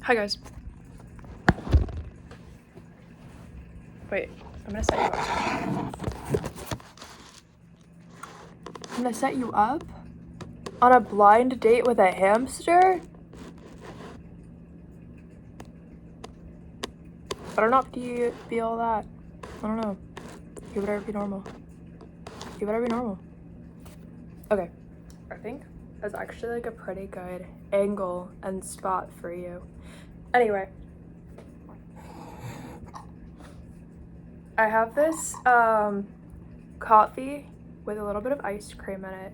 Hi guys. Wait, I'm gonna set you up. I'm gonna set you up on a blind date with a hamster? Better not be all that. I don't know. You better be normal. You better be normal. Okay, I think that's actually like a pretty good angle and spot for you. Anyway, I have this coffee with a little bit of ice cream in it.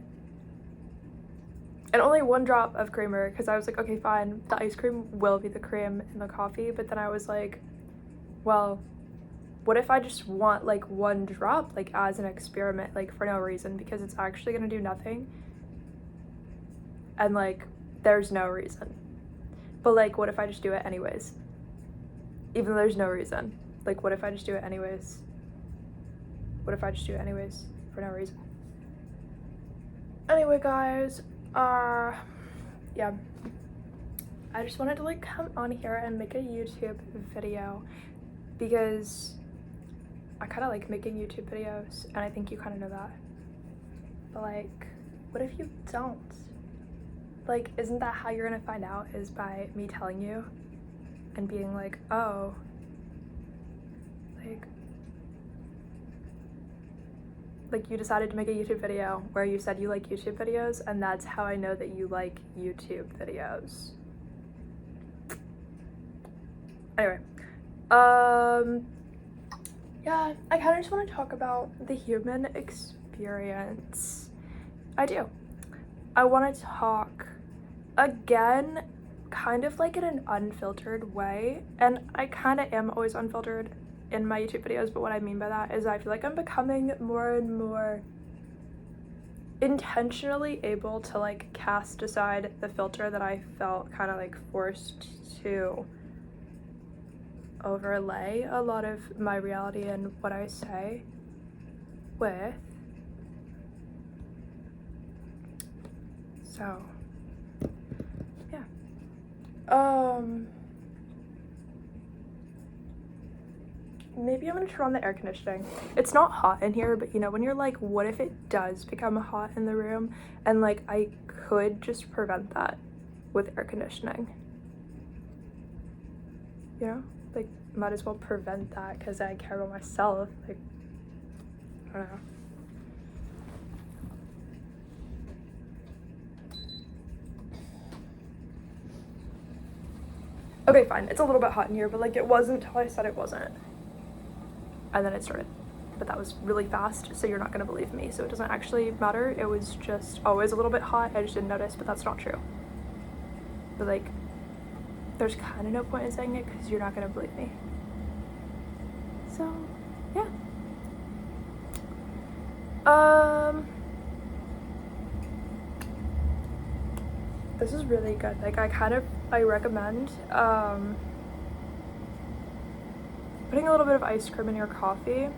And only one drop of creamer, because I was like, okay, fine, the ice cream will be the cream in the coffee. But then I was like, well, what if I just want like one drop, like as an experiment, like for no reason, because it's actually gonna do nothing. And like, there's no reason. But like, what if I just do it anyways? Even though there's no reason. Like, what if I just do it anyways? What if I just do it anyways for no reason? Anyway, guys, yeah. I just wanted to like come on here and make a YouTube video because I kind of like making YouTube videos, and I think you kind of know that. But like, what if you don't? Like, isn't that how you're gonna find out, is by me telling you and being like, oh, like you decided to make a YouTube video where you said you like YouTube videos, and that's how I know that you like YouTube videos. Anyway, yeah, I kind of just want to talk about the human experience. I do. I want to talk again, kind of like in an unfiltered way, and I kind of am always unfiltered in my YouTube videos, but what I mean by that is I feel like I'm becoming more and more intentionally able to like cast aside the filter that I felt kind of like forced to overlay a lot of my reality and what I say with. So yeah, maybe I'm gonna turn on the air conditioning. It's not hot in here, but you know when you're like, what if it does become hot in the room? And like, I could just prevent that with air conditioning, you know? Like, might as well prevent that because I care about myself. Like, I don't know. Okay, fine. It's a little bit hot in here, but like it wasn't until I said it wasn't. And then it started. But that was really fast, so you're not gonna believe me. So it doesn't actually matter. It was just always a little bit hot. I just didn't notice, but that's not true. But like, there's kind of no point in saying it because you're not gonna believe me. So, yeah. This is really good. Like, I recommend putting a little bit of ice cream in your coffee,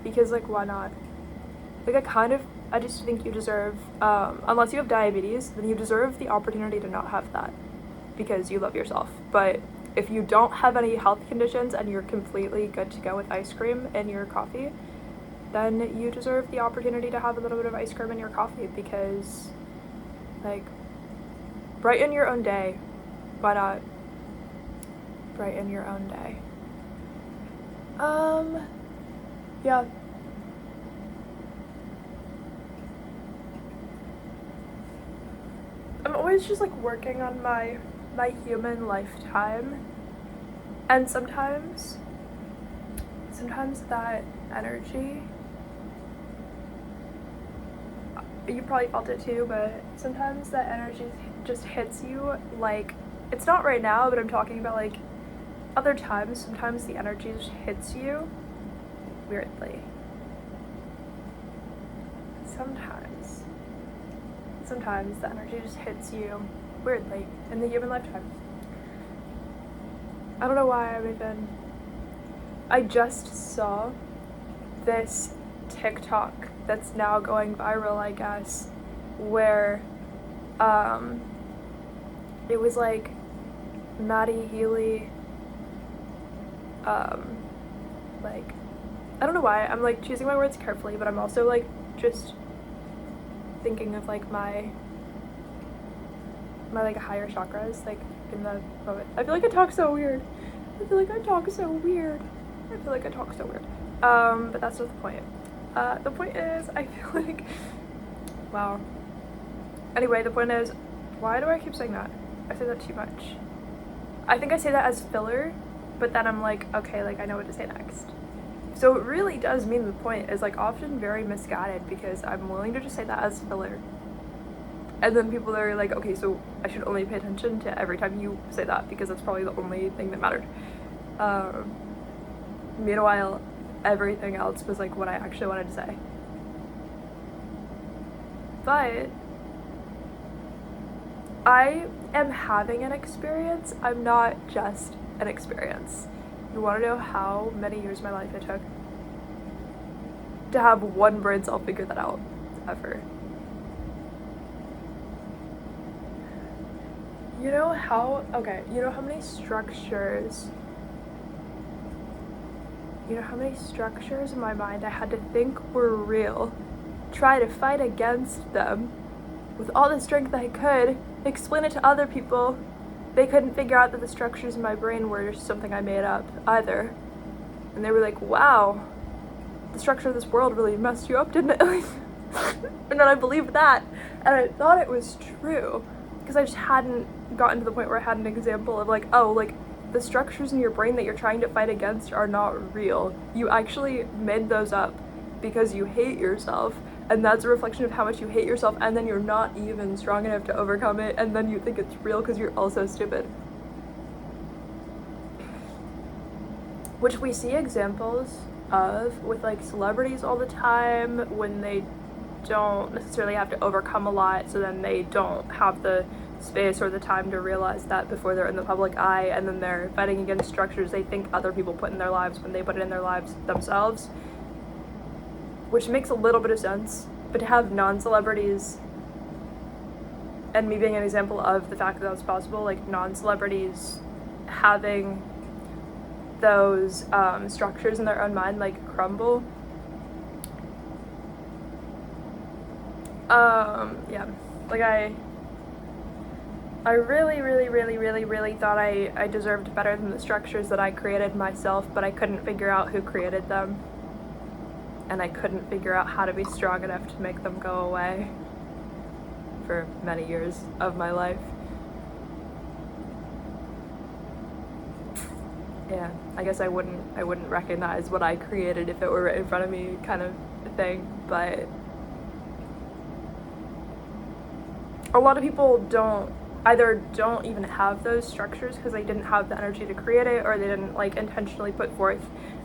because like, why not? Like, I just think you deserve, unless you have diabetes, then you deserve the opportunity to not have that because you love yourself. But if you don't have any health conditions and you're completely good to go with ice cream in your coffee, then you deserve the opportunity to have a little bit of ice cream in your coffee, because like, brighten your own day. Why not? Brighten your own day. Yeah. I'm always just like working on my human lifetime, and sometimes that energy, you probably felt it too, but sometimes that energy just hits you like, it's not right now, but I'm talking about like other times. Sometimes the energy just hits you weirdly. Sometimes the energy just hits you weirdly in the human lifetime. I don't know why I just saw this TikTok that's now going viral, I guess, where it was like Maddie Healy, like, I don't know why, I'm like choosing my words carefully, but I'm also like just thinking of like my like higher chakras, like in the moment. I feel like I talk so weird. But that's not the point. The point is, I feel like, wow. Anyway, the point is, why do I keep saying that? I say that too much. I think I say that as filler, but then I'm like, okay, like I know what to say next. So it really does mean the point is like often very misguided because I'm willing to just say that as filler. And then people are like, okay, so I should only pay attention to every time you say that because that's probably the only thing that mattered. Meanwhile, everything else was like what I actually wanted to say. But I am having an experience. I'm not just an experience. You want to know how many years of my life it took to have one brain cell figure that out ever? You know how many structures in my mind I had to think were real, try to fight against them with all the strength I could, explain it to other people. They couldn't figure out that the structures in my brain were just something I made up either. And they were like, wow, the structure of this world really messed you up, didn't it? And then I believed that, and I thought it was true, because I just hadn't gotten to the point where I had an example of like, oh, like the structures in your brain that you're trying to fight against are not real. You actually made those up because you hate yourself, and that's a reflection of how much you hate yourself, and then you're not even strong enough to overcome it, and then you think it's real because you're also stupid. Which we see examples of with like celebrities all the time when they don't necessarily have to overcome a lot, so then they don't have the space or the time to realize that before they're in the public eye, and then they're fighting against structures they think other people put in their lives when they put it in their lives themselves, which makes a little bit of sense. But to have non-celebrities, and me being an example of the fact that that's possible, like non-celebrities having those structures in their own mind like crumble, yeah, like I really thought I deserved better than the structures that I created myself, but I couldn't figure out who created them, and I couldn't figure out how to be strong enough to make them go away for many years of my life. Yeah, I guess I wouldn't recognize what I created if it were right in front of me, kind of thing, but a lot of people don't even have those structures because they didn't have the energy to create it, or they didn't like intentionally put forth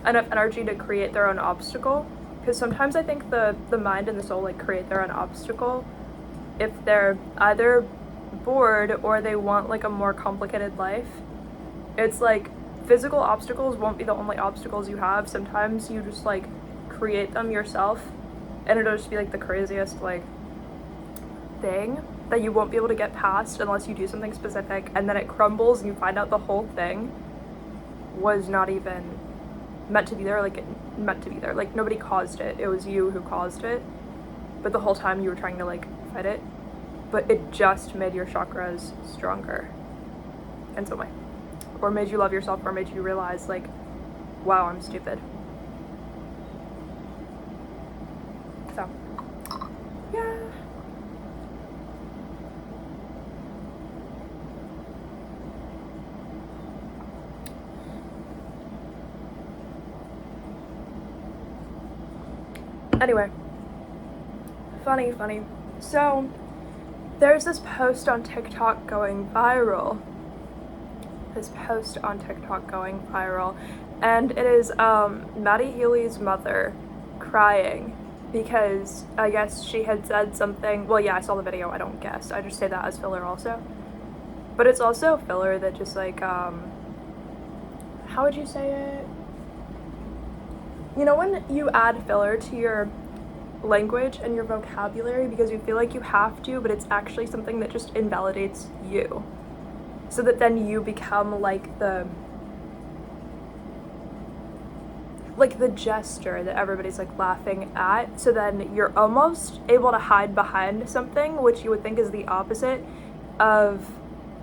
enough energy to create their own obstacle. Because sometimes I think the mind and the soul like create their own obstacle if they're either bored or they want like a more complicated life. It's like physical obstacles won't be the only obstacles you have. Sometimes you just like create them yourself, and it'll just be like the craziest like thing that you won't be able to get past unless you do something specific, and then it crumbles and you find out the whole thing was not even meant to be there, like nobody caused it, it was you who caused it, but the whole time you were trying to like fight it, but it just made your chakras stronger in some way, or made you love yourself, or made you realize like, wow, I'm stupid. So yeah. Anyway, funny. So, there's this post on TikTok going viral. And it is Maddie Healy's mother crying because I guess she had said something. Well, yeah, I saw the video. I don't guess. I just say that as filler also. But it's also filler that just like, how would you say it? You know when you add filler to your language and your vocabulary because you feel like you have to, but it's actually something that just invalidates you. so that then you become like the jester that everybody's like laughing at, so then you're almost able to hide behind something, which you would think is the opposite of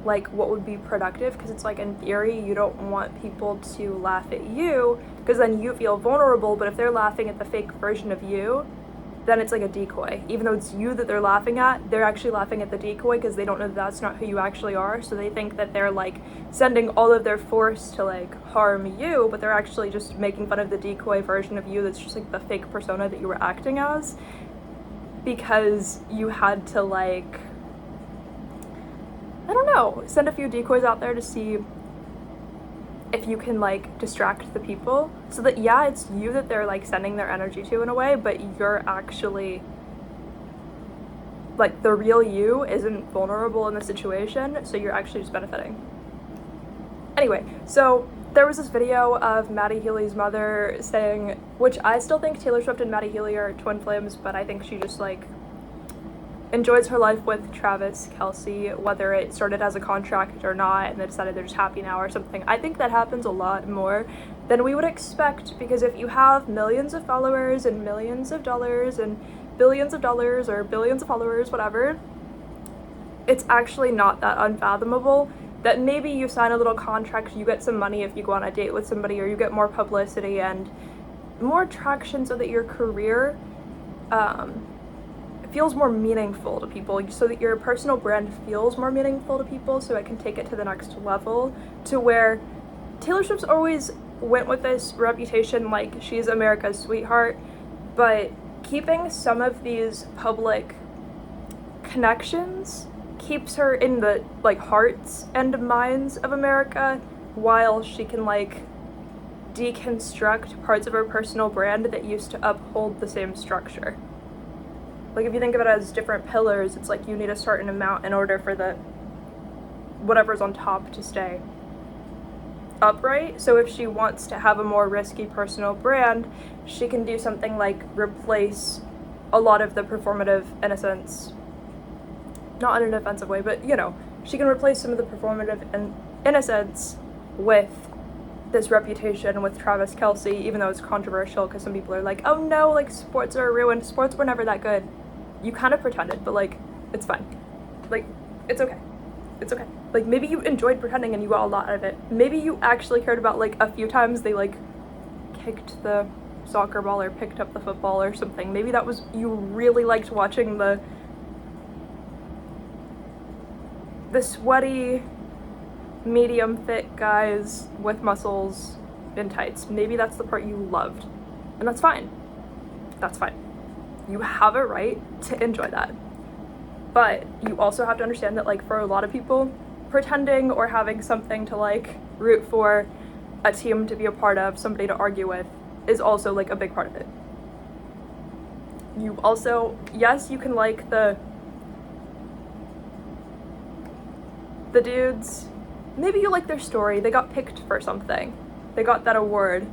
like what would be productive, because it's like in theory you don't want people to laugh at you because then you feel vulnerable, but if they're laughing at the fake version of you, then it's like a decoy. Even though it's you that they're laughing at, they're actually laughing at the decoy because they don't know that that's not who you actually are, so they think that they're like sending all of their force to like harm you, but they're actually just making fun of the decoy version of you that's just like the fake persona that you were acting as, because you had to like, I don't know, send a few decoys out there to see if you can like distract the people, so that yeah, it's you that they're like sending their energy to in a way, but you're actually like the real you isn't vulnerable in the situation, so you're actually just benefiting. Anyway, so there was this video of Maddie Healy's mother saying, which I still think Taylor Swift and Maddie Healy are twin flames, but I think she just like enjoys her life with Travis Kelce, whether it started as a contract or not and they decided they're just happy now or something. I think that happens a lot more than we would expect, because if you have millions of followers and millions of dollars and billions of dollars or billions of followers, whatever, it's actually not that unfathomable that maybe you sign a little contract, you get some money if you go on a date with somebody, or you get more publicity and more traction so that your career feels more meaningful to people, so that your personal brand feels more meaningful to people, so it can take it to the next level, to where Taylor Swift's always went with this reputation like she's America's sweetheart, but keeping some of these public connections keeps her in the like hearts and minds of America, while she can like deconstruct parts of her personal brand that used to uphold the same structure. Like if you think of it as different pillars, it's like you need a certain amount in order for the whatever's on top to stay upright. So if she wants to have a more risky personal brand, she can do something like replace a lot of the performative innocence, not in an offensive way, but you know, she can replace some of the performative innocence with this reputation with Travis Kelce, even though it's controversial because some people are like, oh no, like sports are ruined, sports were never that good. You kind of pretended, but like, it's fine. Like, it's okay. It's okay. Like, maybe you enjoyed pretending and you got a lot out of it. Maybe you actually cared about like a few times they like kicked the soccer ball or picked up the football or something. Maybe that was, you really liked watching the sweaty, medium fit guys with muscles in tights. Maybe that's the part you loved, and that's fine. That's fine. You have a right to enjoy that. But you also have to understand that like for a lot of people, pretending or having something to like root for, a team to be a part of, somebody to argue with, is also like a big part of it. You also, yes, you can like the dudes, maybe you like their story, they got picked for something, they got that award,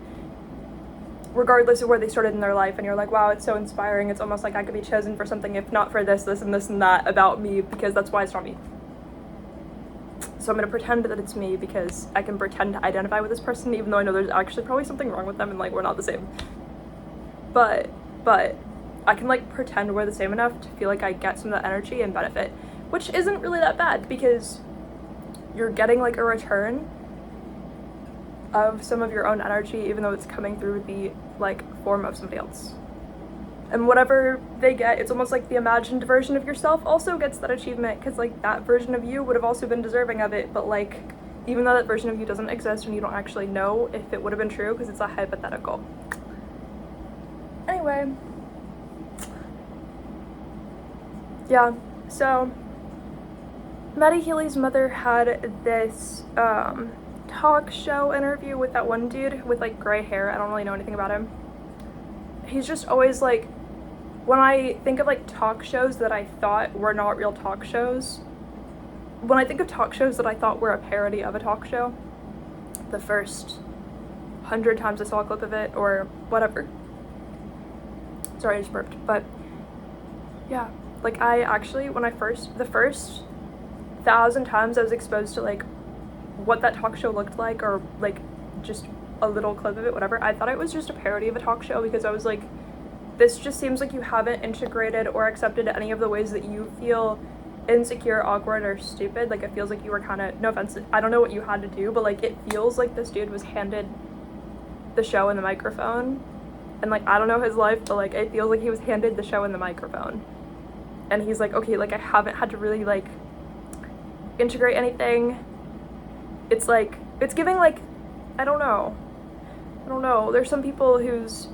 regardless of where they started in their life, and you're like, wow, it's so inspiring, it's almost like I could be chosen for something if not for this, this, and this, and that about me, because that's why it's not me. So I'm gonna pretend that it's me because I can pretend to identify with this person, even though I know there's actually probably something wrong with them and like we're not the same. But I can like pretend we're the same enough to feel like I get some of that energy and benefit, which isn't really that bad because you're getting like a return of some of your own energy, even though it's coming through the like form of somebody else. And whatever they get, it's almost like the imagined version of yourself also gets that achievement, because like that version of you would have also been deserving of it, but like even though that version of you doesn't exist and you don't actually know if it would have been true because it's a hypothetical. Anyway, yeah, so Maddie Healy's mother had this talk show interview with that one dude with like gray hair. I don't really know anything about him. He's just always like, when I think of like talk shows that I thought were not real talk shows, when I think of talk shows that I thought were a parody of a talk show, the first 100 times I saw a clip of it or whatever. Sorry, I just burped. But yeah, like I actually, when the first 1,000 times I was exposed to like what that talk show looked like, or like just a little clip of it, whatever, I thought it was just a parody of a talk show, because I was like, this just seems like you haven't integrated or accepted any of the ways that you feel insecure, awkward, or stupid. Like, it feels like you were kind of, no offense, I don't know what you had to do, but like, it feels like this dude was handed the show and the microphone, and like, I don't know his life, but like, it feels like he was handed the show and the microphone, and he's like, okay, like, I haven't had to really like integrate anything. It's like, it's giving like, I don't know, there's some people whose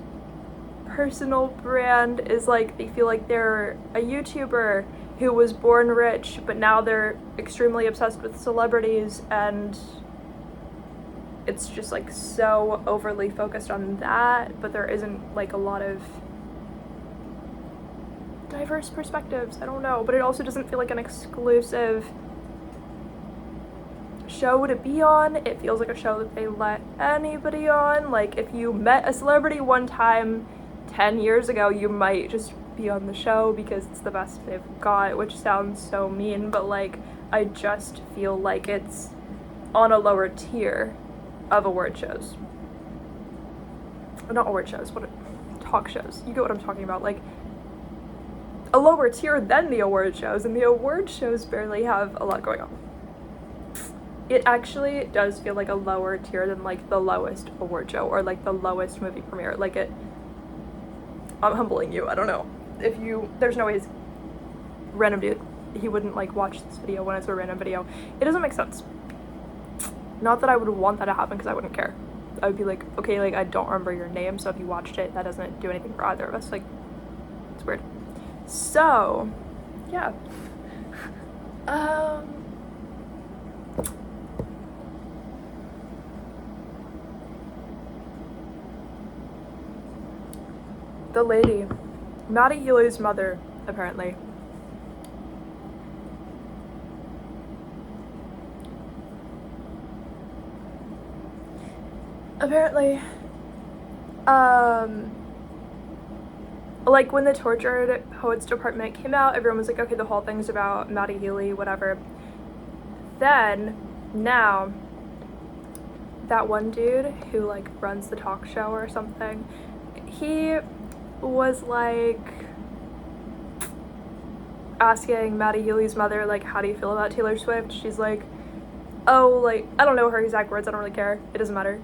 personal brand is like, they feel like they're a YouTuber who was born rich, but now they're extremely obsessed with celebrities, and it's just like so overly focused on that, but there isn't like a lot of diverse perspectives. I don't know, but it also doesn't feel like an exclusive show to be on. It feels like a show that they let anybody on. Like, if you met a celebrity one time 10 years ago, you might just be on the show because it's the best they've got, which sounds so mean, but like, I just feel like it's on a lower tier of award shows. Not award shows, what, talk shows. You get what I'm talking about. Like, a lower tier than the award shows, and the award shows barely have a lot going on. It actually does feel like a lower tier than like the lowest award show, or like the lowest movie premiere. Like, I'm humbling you, I don't know. There's no ways, random dude, he wouldn't like watch this video when it's a random video. It doesn't make sense. Not that I would want that to happen, because I wouldn't care. I would be like, okay, like, I don't remember your name, so if you watched it, that doesn't do anything for either of us. Like, it's weird. So, yeah. The lady, Maddie Healy's mother, apparently. Like, when the Tortured Poets Department came out, everyone was like, okay, the whole thing's about Maddie Healy, whatever. Then, now, that one dude who, like, runs the talk show or something, he was, like, asking Maddie Healy's mother, like, how do you feel about Taylor Swift? She's like, oh, like, I don't know her exact words, I don't really care, it doesn't matter,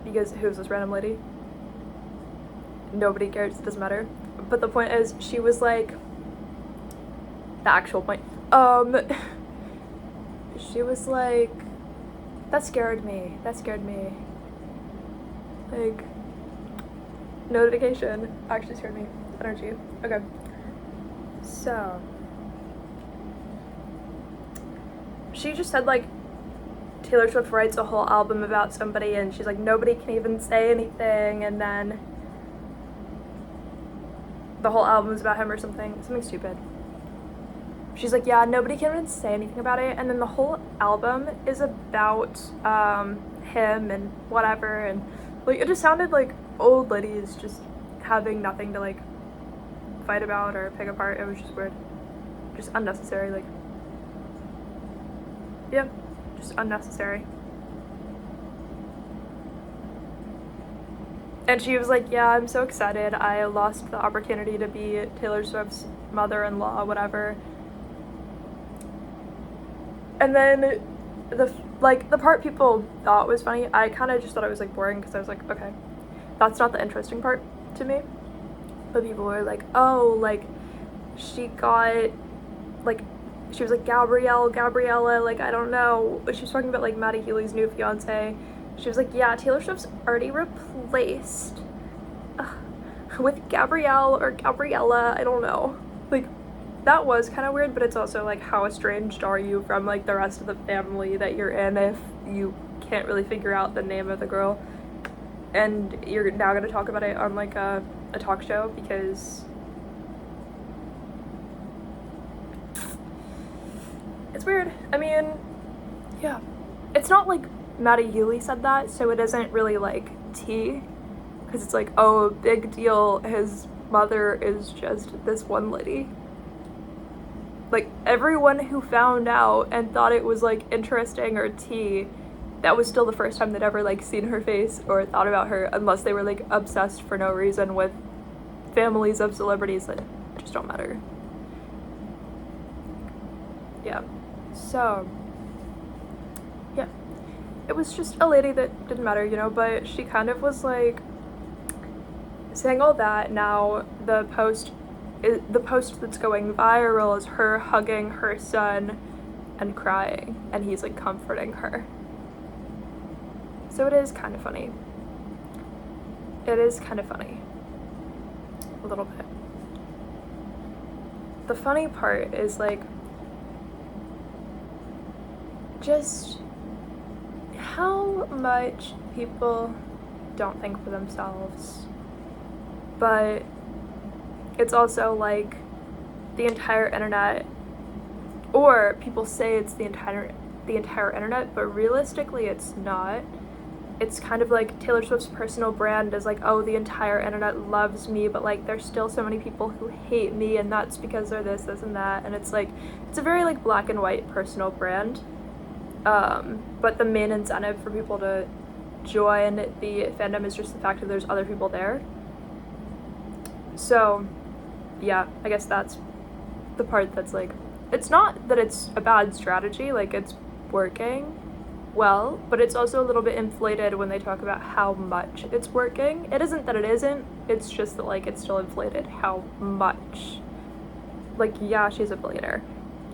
because who's this random lady? Nobody cares, it doesn't matter. But the point is, she was like, the actual point, she was like, that scared me, like, notification actually scared me, energy, okay. So, she just said, like, Taylor Swift writes a whole album about somebody, and she's like, nobody can even say anything, and then the whole album is about him or something stupid. She's like, yeah, nobody can even say anything about it, and then the whole album is about him and whatever, and like, it just sounded like old ladies just having nothing to like fight about or pick apart. It was just weird, just unnecessary, like, yeah, just unnecessary. And she was like, yeah, I'm so excited, I lost the opportunity to be Taylor Swift's mother-in-law, whatever. And then the part people thought was funny, I kind of just thought it was like boring, because I was like, okay, that's not the interesting part to me. But people were like, oh, like, she got, like, she was like, Gabriella, like, I don't know. She was talking about, like, Maddie Healy's new fiance. She was like, yeah, Taylor Swift's already replaced with Gabrielle or Gabriella, I don't know. Like, that was kind of weird, but it's also, like, how estranged are you from, like, the rest of the family that you're in if you can't really figure out the name of the girl? And you're now going to talk about it on, like, a talk show, because it's weird. I mean, yeah. It's not like Maddie Healy said that, so it isn't really, like, tea, because it's like, oh, big deal, his mother is just this one lady. Like, everyone who found out and thought it was, like, interesting or tea that was still the first time they'd ever like seen her face or thought about her, unless they were like obsessed for no reason with families of celebrities that just don't matter. Yeah. So, yeah. It was just a lady that didn't matter, you know, but she kind of was like saying all that. Now the post that's going viral is her hugging her son and crying, and he's like comforting her. So it is kind of funny. It is kind of funny. A little bit. The funny part is like just how much people don't think for themselves. But it's also like the entire internet, or people say it's the entire internet, but realistically it's not. It's kind of like Taylor Swift's personal brand is like, oh, the entire internet loves me, but like there's still so many people who hate me, and that's because they're this and that. And it's like, it's a very like black and white personal brand. But the main incentive for people to join the fandom is just the fact that there's other people there. So yeah, I guess that's the part that's like, it's not that it's a bad strategy, like it's working well, but it's also a little bit inflated when they talk about how much it's working. It isn't that it isn't, it's just that like it's still inflated how much. Like, yeah, she's a billionaire,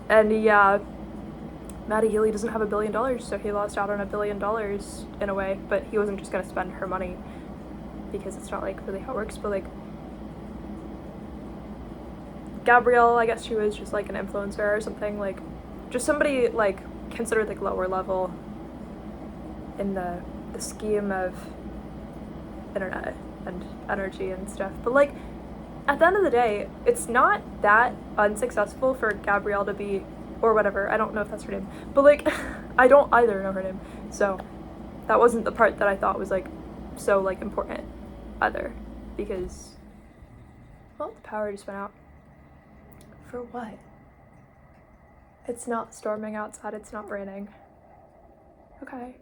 and yeah, Matty Healy doesn't have $1 billion, so he lost out on $1 billion in a way, but he wasn't just gonna spend her money, because it's not like really how it works. But like Gabrielle, I guess she was just like an influencer or something, like just somebody like considered like lower level in the scheme of internet and energy and stuff. But like at the end of the day, it's not that unsuccessful for Gabrielle to be, or whatever, I don't know if that's her name, but like I don't either know her name, so that wasn't the part that I thought was like so like important either, because well, the power just went out. For what? It's not storming outside, it's not raining. Okay.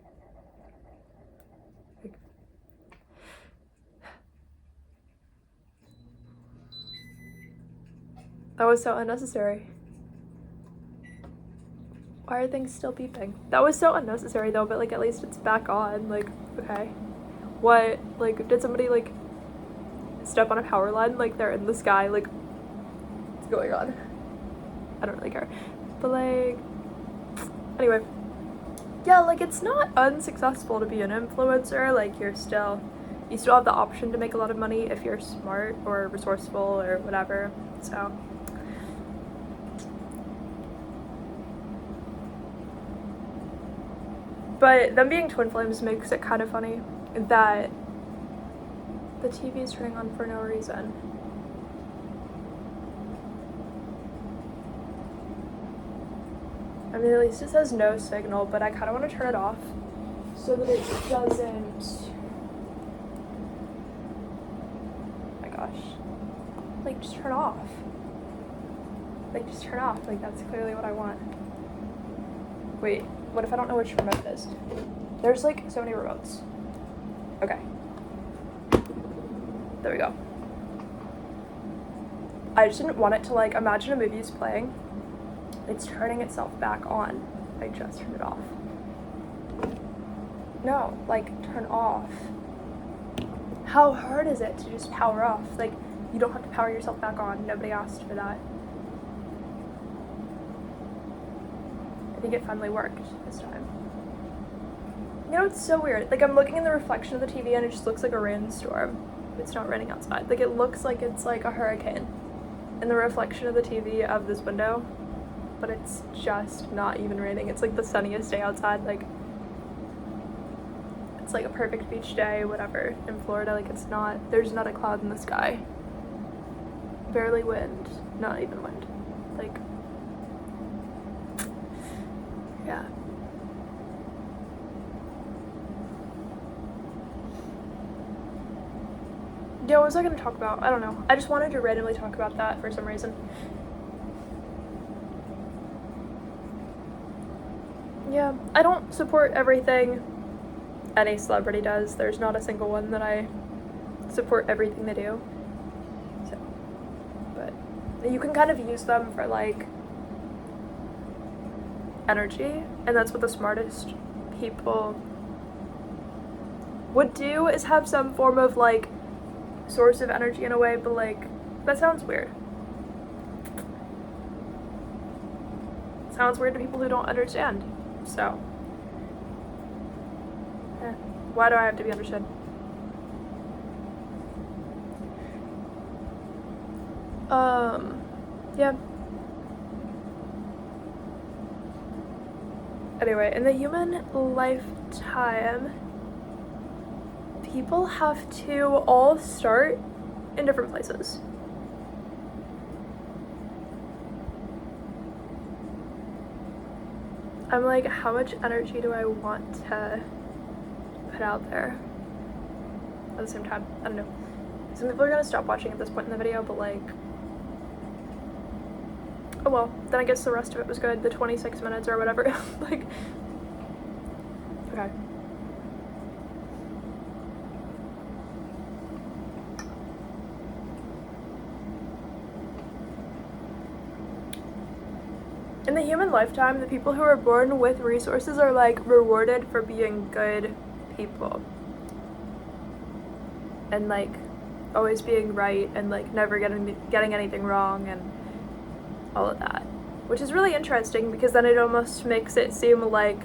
That was so unnecessary. Why are things still beeping? That was so unnecessary though, but like at least it's back on. Like, okay. What? Like, did somebody like step on a power line? Like they're in the sky, like what's going on? I don't really care. But like, anyway. Yeah, like it's not unsuccessful to be an influencer. Like you still have the option to make a lot of money if you're smart or resourceful or whatever. So but them being twin flames makes it kind of funny that the TV is turning on for no reason. I mean, at least it says no signal, but I kind of want to turn it off so that it doesn't, oh my gosh, like just turn off. Like just turn off, like that's clearly what I want. Wait, what if I don't know which remote it is? There's like so many remotes. Okay. There we go. I just didn't want it to like, imagine a movie is playing. It's turning itself back on. I just turned it off. No, like turn off. How hard is it to just power off? Like you don't have to power yourself back on. Nobody asked for that. I think it finally worked this time. You know, it's so weird. Like I'm looking in the reflection of the TV and it just looks like a rainstorm. It's not raining outside. Like it looks like it's like a hurricane in the reflection of the TV of this window. But it's just not even raining. It's like the sunniest day outside. Like it's like a perfect beach day, whatever, in Florida. Like it's not, there's not a cloud in the sky. Barely wind, not even wind. Like, yeah. Yeah, what was I gonna talk about? I don't know. I just wanted to randomly talk about that for some reason. Yeah, I don't support everything any celebrity does. There's not a single one that I support everything they do. So, but you can kind of use them for like energy, and that's what the smartest people would do, is have some form of like source of energy in a way, but like that sounds weird. Sounds weird to people who don't understand. So, why do I have to be understood? Yeah. Anyway, in the human lifetime, people have to all start in different places. I'm like, how much energy do I want to put out there at the same time? I don't know. Some people are gonna stop watching at this point in the video, but like, oh well, then I guess the rest of it was good, the 26 minutes or whatever. Like, okay. In the human lifetime, the people who are born with resources are like rewarded for being good people. And like always being right and like never getting anything wrong and all of that. Which is really interesting, because then it almost makes it seem like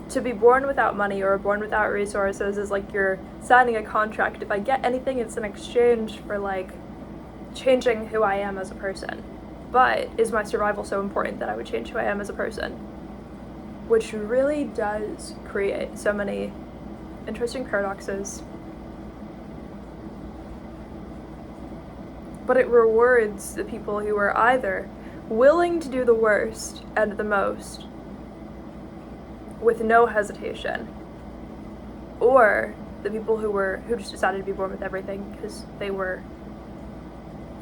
to be born without money or born without resources is like you're signing a contract. If I get anything, it's in exchange for like changing who I am as a person. But is my survival so important that I would change who I am as a person? Which really does create so many interesting paradoxes. But it rewards the people who are either willing to do the worst and the most with no hesitation, or the people who just decided to be born with everything because they were,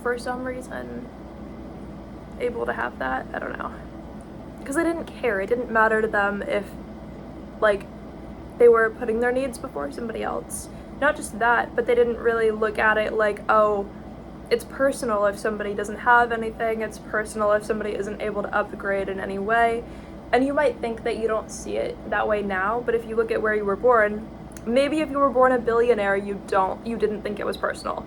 for some reason, able to have that. I don't know, because they didn't care. It didn't matter to them if like they were putting their needs before somebody else. Not just that, but they didn't really look at it like, oh, it's personal if somebody doesn't have anything, it's personal if somebody isn't able to upgrade in any way. And you might think that you don't see it that way now, but if you look at where you were born, maybe if you were born a billionaire, you didn't think it was personal.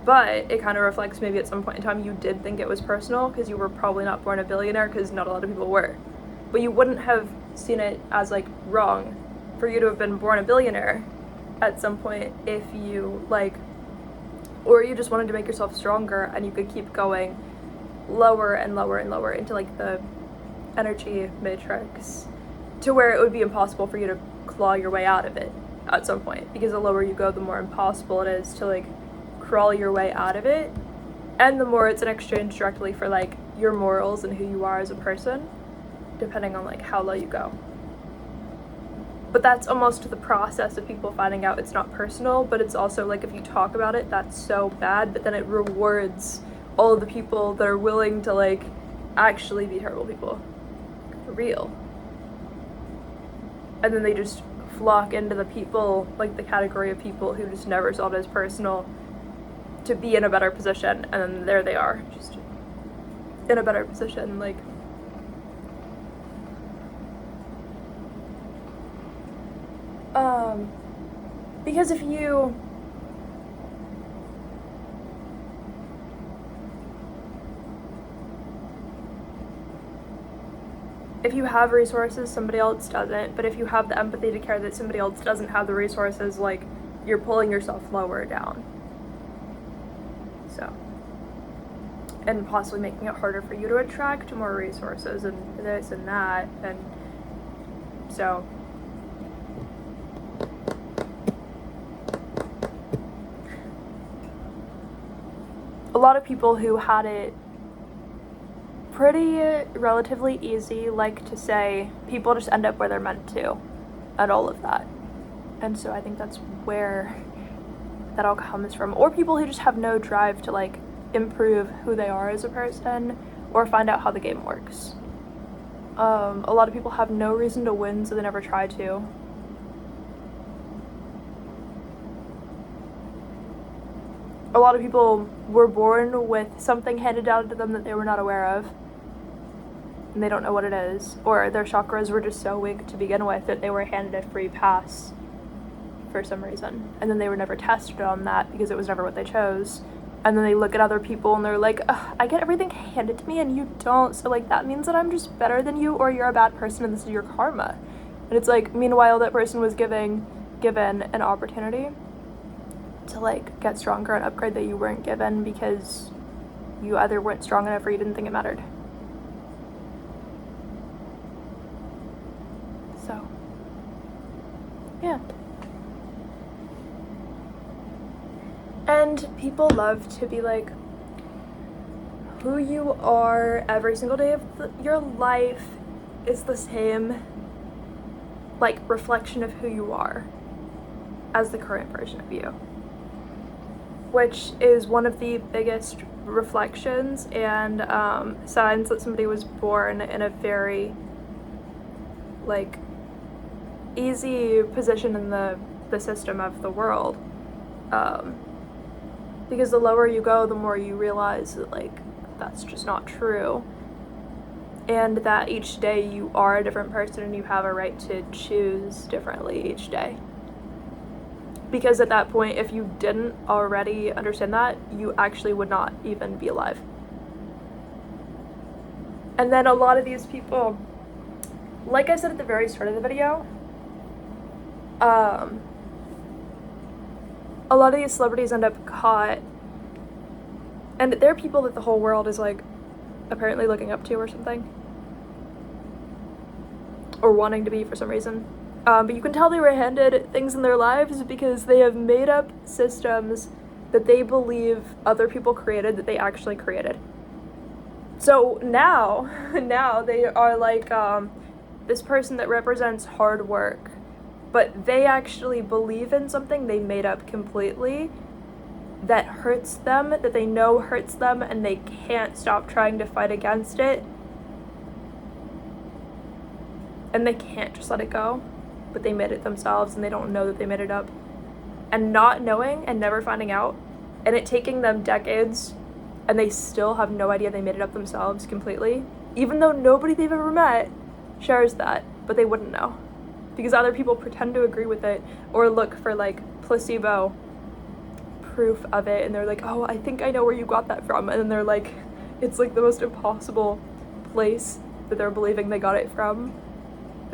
But it kind of reflects maybe at some point in time you did think it was personal, because you were probably not born a billionaire, because not a lot of people were. But you wouldn't have seen it as like wrong for you to have been born a billionaire at some point if you like, or you just wanted to make yourself stronger and you could keep going lower and lower and lower into like the energy matrix to where it would be impossible for you to claw your way out of it at some point, because the lower you go, the more impossible it is to like crawl your way out of it, and the more it's an exchange directly for like your morals and who you are as a person, depending on like how low you go. But that's almost the process of people finding out it's not personal, but it's also like if you talk about it, that's so bad, but then it rewards all of the people that are willing to like actually be terrible people. For real. And then they just flock into the people, like the category of people who just never saw it as personal, to be in a better position, and then there they are, just in a better position, like. Because if you have resources, somebody else doesn't, but if you have the empathy to care that somebody else doesn't have the resources, like, you're pulling yourself lower down. So, and possibly making it harder for you to attract more resources and this and that, and so. A lot of people who had it pretty relatively easy like to say people just end up where they're meant to, and all of that. And so I think that's where that all comes from. Or people who just have no drive to like improve who they are as a person or find out how the game works. A lot of people have no reason to win, so they never try to. a lot of people were born with something handed down to them that they were not aware of, and they don't know what it is, or their chakras were just so weak to begin with that they were handed a free pass for some reason, and then they were never tested on that because it was never what they chose. And then they look at other people and they're like, I get everything handed to me and you don't, so like that means that I'm just better than you, or you're a bad person and this is your karma. And it's like, meanwhile that person was given an opportunity to like get stronger and upgrade that you weren't given because you either weren't strong enough or you didn't think it mattered. So yeah. And people love to be like, who you are every single day of your life is the same, like, reflection of who you are as the current version of you. Which is one of the biggest reflections and signs that somebody was born in a very, like, easy position in the system of the world. Because the lower you go, the more you realize that, like, that's just not true. And that each day you are a different person and you have a right to choose differently each day. Because at that point, if you didn't already understand that, you actually would not even be alive. And then a lot of these people, like I said at the very start of the video, a lot of these celebrities end up caught, and they're people that the whole world is like apparently looking up to or something, or wanting to be for some reason. But you can tell they were handed things in their lives because they have made up systems that they believe other people created that they actually created. So now they are like this person that represents hard work, but they actually believe in something they made up completely that hurts them, that they know hurts them, and they can't stop trying to fight against it. And they can't just let it go, but they made it themselves and they don't know that they made it up. And not knowing and never finding out, and it taking them decades, and they still have no idea they made it up themselves completely, even though nobody they've ever met shares that, but they wouldn't know. Because other people pretend to agree with it or look for like placebo proof of it, and they're like, oh, I think I know where you got that from, and then they're like, it's like the most impossible place that they're believing they got it from,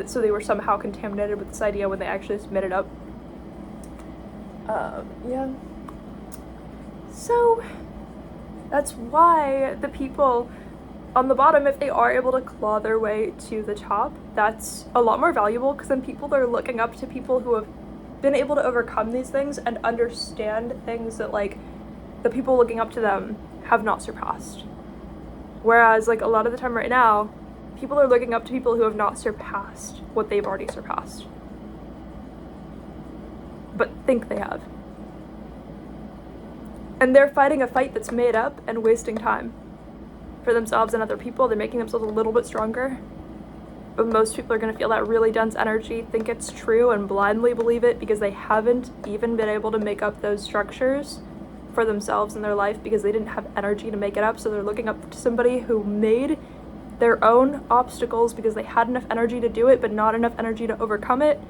so they were somehow contaminated with this idea when they actually just made it up. Yeah. So that's why the people on the bottom, if they are able to claw their way to the top, that's a lot more valuable, because then people are looking up to people who have been able to overcome these things and understand things that like the people looking up to them have not surpassed. Whereas like a lot of the time right now, people are looking up to people who have not surpassed what they've already surpassed, but think they have. And they're fighting a fight that's made up and wasting time for themselves and other people. They're making themselves a little bit stronger, but most people are going to feel that really dense energy, think it's true, and blindly believe it because they haven't even been able to make up those structures for themselves in their life because they didn't have energy to make it up. So they're looking up to somebody who made their own obstacles because they had enough energy to do it, but not enough energy to overcome it.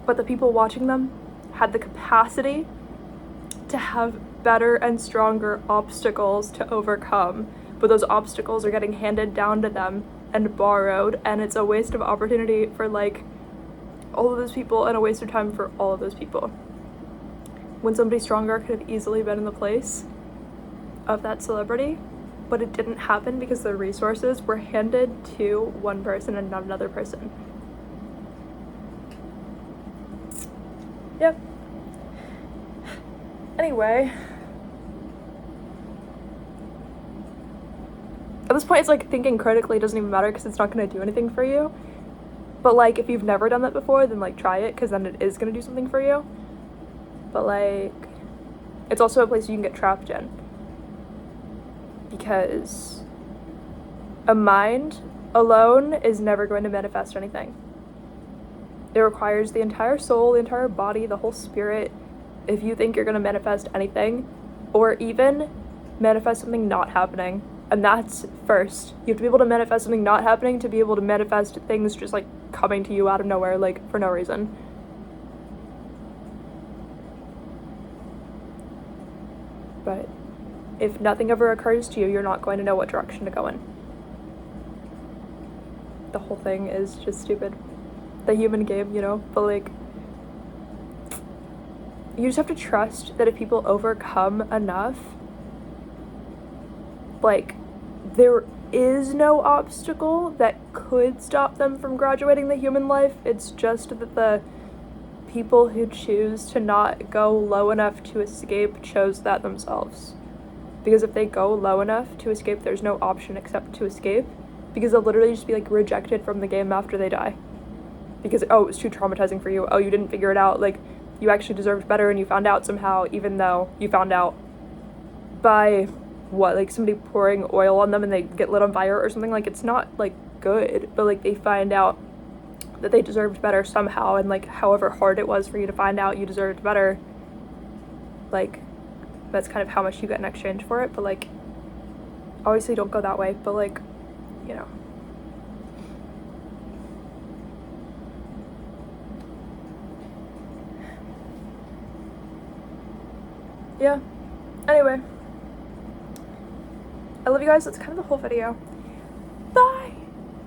But the people watching them had the capacity to have better and stronger obstacles to overcome, but those obstacles are getting handed down to them and borrowed, and it's a waste of opportunity for like all of those people and a waste of time for all of those people, when somebody stronger could have easily been in the place of that celebrity, but it didn't happen because the resources were handed to one person and not another person. Yep. Anyway, at this point it's like thinking critically doesn't even matter because it's not going to do anything for you. But like if you've never done that before, then like try it, because then it is going to do something for you. But like it's also a place you can get trapped in, because a mind alone is never going to manifest anything. It requires the entire soul, the entire body, the whole spirit. If you think you're gonna manifest anything, or even manifest something not happening, and that's first. You have to be able to manifest something not happening to be able to manifest things just like coming to you out of nowhere, like for no reason. But if nothing ever occurs to you, you're not going to know what direction to go in. The whole thing is just stupid. The human game, you know, but like, you just have to trust that if people overcome enough, like, there is no obstacle that could stop them from graduating the human life. It's just that the people who choose to not go low enough to escape chose that themselves. Because if they go low enough to escape, there's no option except to escape, because they'll literally just be like rejected from the game after they die. Because, oh, it was too traumatizing for you. Oh, you didn't figure it out. Like, you actually deserved better and you found out somehow, even though you found out by what, like somebody pouring oil on them and they get lit on fire or something. Like, it's not like good, but like they find out that they deserved better somehow, and like however hard it was for you to find out you deserved better, like that's kind of how much you get in exchange for it. But like, obviously don't go that way, but like, you know. Yeah, anyway, I love you guys. That's kind of the whole video.